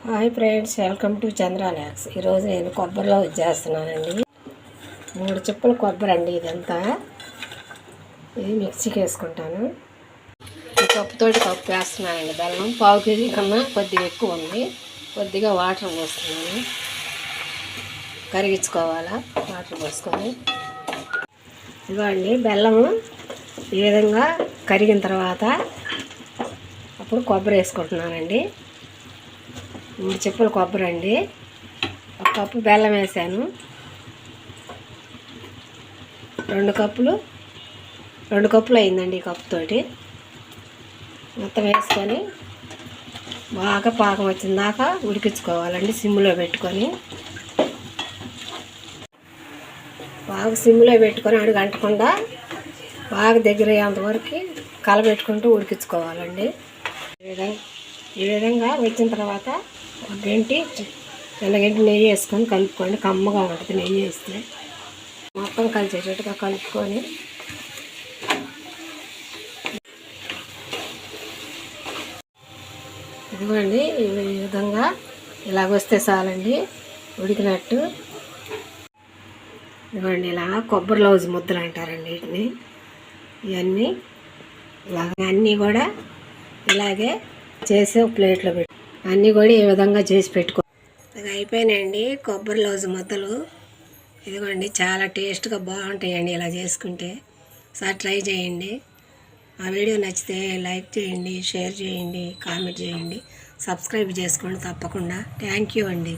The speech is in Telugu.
హాయ్ ఫ్రెండ్స్, వెల్కమ్ టు చంద్రాలాక్స్. ఈరోజు నేను కొబ్బరిలో చేస్తున్నానండి. 3 చిప్పల కొబ్బరి అండి. ఇదంతా ఇది మిక్సీకి వేసుకుంటాను. ఈ కప్పుతోటి కప్పు వేస్తున్నానండి. బెల్లం 1/4 కేజీ కన్నా కొద్దిగా ఎక్కువ ఉంది. కొద్దిగా వాటర్ పోస్తున్నాను. కరిగించుకోవాలా వాటర్ పోసుకొని. ఇదిగోండి బెల్లము ఈ విధంగా కరిగిన తర్వాత అప్పుడు కొబ్బరి వేసుకుంటున్నానండి. 3 చిప్పల కొబ్బరి అండి. 1 కప్పు బెల్లం వేసాను. 2 కప్పులు అయిందండి ఈ కప్పుతోటి. మొత్తం వేసుకొని బాగా పాకం వచ్చిన దాకా ఉడికించుకోవాలండి. సిమ్లో పెట్టుకొని బాగా సిమ్లో పెట్టుకొని అడుగంటకుండా బాగా దగ్గర అయ్యేంతవరకు కలబెట్టుకుంటూ ఉడికించుకోవాలండి. ఈ విధంగా వచ్చిన తర్వాత ఒక గంటి నెయ్యి వేసుకొని కలుపుకోండి. కమ్మగా ఉంటుంది నెయ్యి వేస్తే. మొత్తం కలిసేటట్టుగా కలుపుకొని ఇదిగోండి ఈ విధంగా ఇలాగొస్తే చాలండి ఉడికినట్టు. ఇదిగోండి ఇలా కొబ్బరి లౌజ్ ముద్దలు అంటారండి వీటిని. ఇవన్నీ ఇలాగ అన్నీ కూడా ఇలాగే చేసి ఒక ప్లేట్లో పెట్టి అన్నీ కూడా ఈ విధంగా చేసి పెట్టుకో. ఇది అయిపోయినాయండి కొబ్బరి లౌజ్ ముద్దలు. ఇదిగోండి చాలా టేస్ట్గా బాగుంటాయండి ఇలా చేసుకుంటే. ఒకసారి ట్రై చేయండి. ఆ వీడియో నచ్చితే లైక్ చేయండి, షేర్ చేయండి, కామెంట్ చేయండి, సబ్స్క్రైబ్ చేసుకోండి తప్పకుండా. థ్యాంక్ యూ అండి.